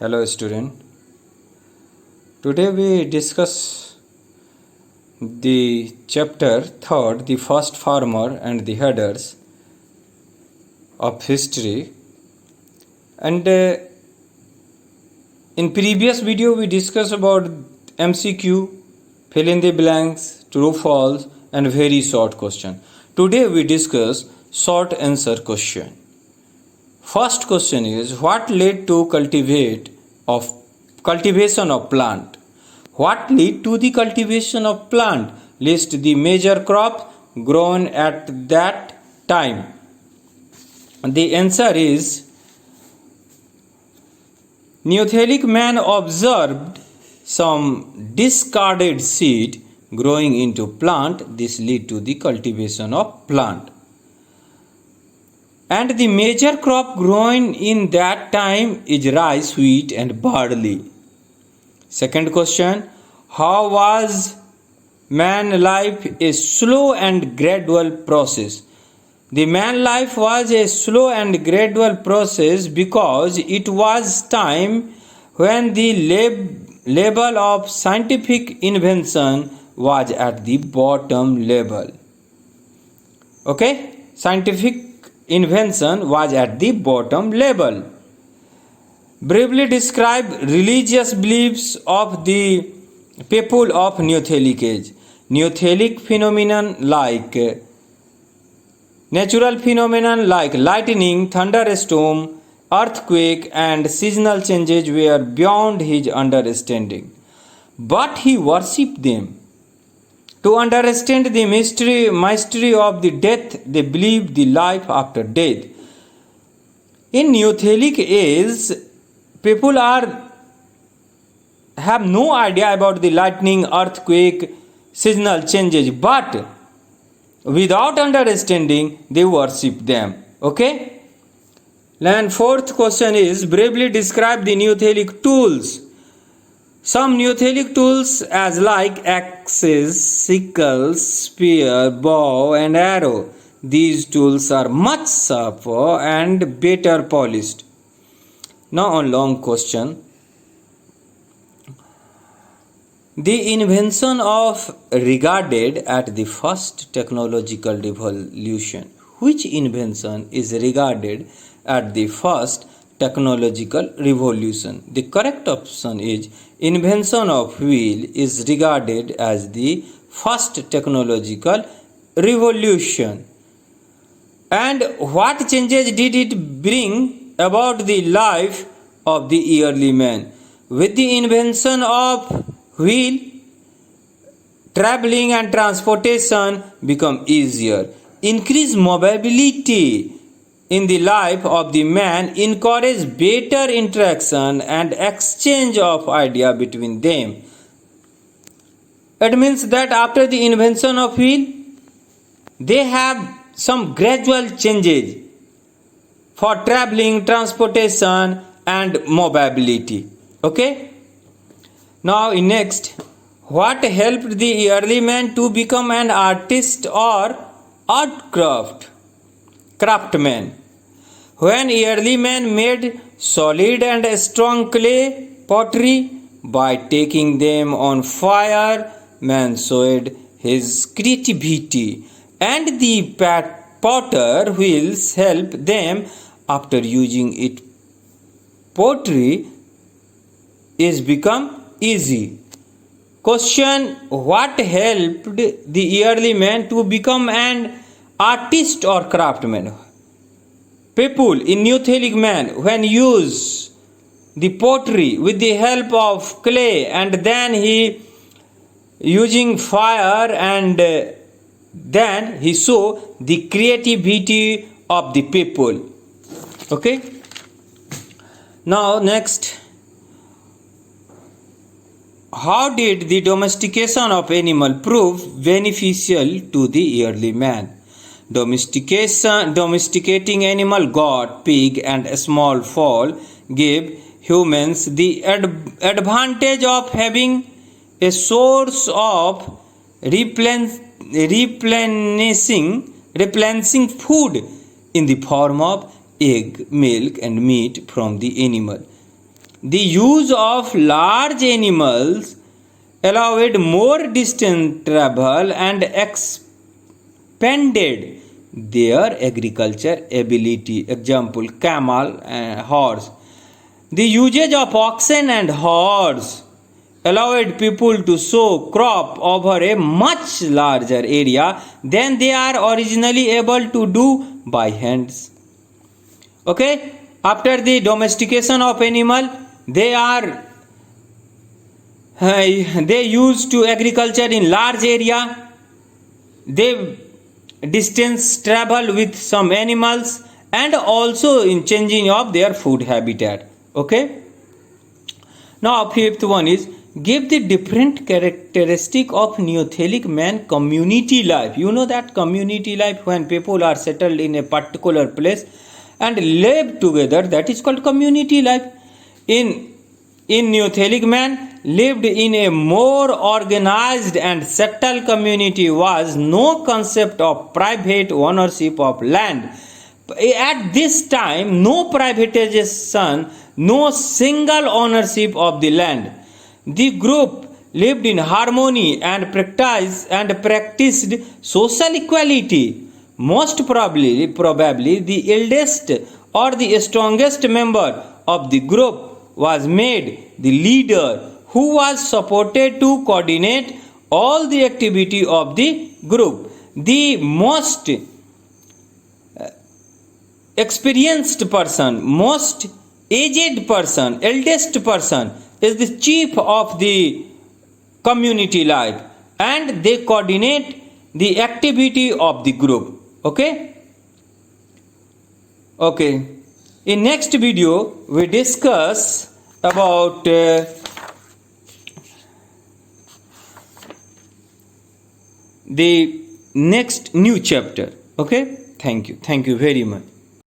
Hello student. Today we discuss the chapter third, the first farmer and the headers of history. And in previous video we discussed about MCQ, fill in the blanks, true, false and very short question. Today we discuss short answer question. First question is, what led to cultivation of plant? What led to the cultivation of plant? List the major crops grown at that time. The answer is, Neolithic man observed some discarded seed growing into plant. This led to the cultivation of plant. And the major crop grown in that time is rice, wheat and barley. Second question, how was man life a slow and gradual process? The man life was a slow and gradual process because it was time when the level of scientific invention was at the bottom level. Okay, scientific invention was at the bottom level. Briefly describe religious beliefs of the people of Neolithic age. Neolithic phenomenon like natural phenomenon like lightning, thunderstorm, earthquake and seasonal changes were beyond his understanding. But he worshipped them. To understand the mystery of the death, they believed the life after death. In Neolithic age, people have no idea about the lightning, earthquake, seasonal changes, but without understanding, they worship them. Okay? And fourth question is, bravely describe the Neolithic tools. Some Neolithic tools as like axes, sickles, spear, bow and arrow. These tools are much sharper and better polished. Now on long question. The invention of regarded at the first technological revolution. Which invention is regarded at the first technological revolution? The correct option is invention of wheel is regarded as the first technological revolution. And what changes did it bring about the life of the early man? With the invention of wheel, traveling and transportation become easier. Increased mobility in the life of the man encourage better interaction and exchange of idea between them. It means that after the invention of wheel, they have some gradual changes for traveling, transportation and mobility. Okay? Now in next, what helped the early man to become an artist or craftsman? When early man made solid and strong clay pottery, by taking them on fire, man showed his creativity, and the potter wheels help them after using it. Pottery is become easy. Question, what helped the early man to become an artist or craftsman? People in Neolithic man, when use the pottery with the help of clay and then he using fire and then he show the creativity of the people. Okay? Now next, how did the domestication of animal prove beneficial to the early man? Domesticating animal, goat, pig and small fowl gave humans the advantage of having a source of replenishing food in the form of egg, milk and meat from the animal. The use of large animals allowed more distance travel and expanded their agriculture ability. Example, camel and horse. The usage of oxen and horse allowed people to sow crop over a much larger area than they are originally able to do by hands. Okay, after the domestication of animal, they used to agriculture in large area. They distance travel with some animals and also in changing of their food habitat. Okay, now fifth one is give the different characteristic of Neolithic man community life. You know that community life, when people are settled in a particular place and live together, that is called community life. In Neolithic man lived in a more organized and settled community. Was no concept of private ownership of land. At this time, no privatization, no single ownership of the land. The group lived in harmony and practiced social equality. Most probably the eldest or the strongest member of the group was made the leader, who was supported to coordinate all the activity of the group. The most experienced person, most aged person, eldest person is the chief of the community life, and they coordinate the activity of the group. Okay, in next video we discuss about the next new chapter. Okay, thank you very much.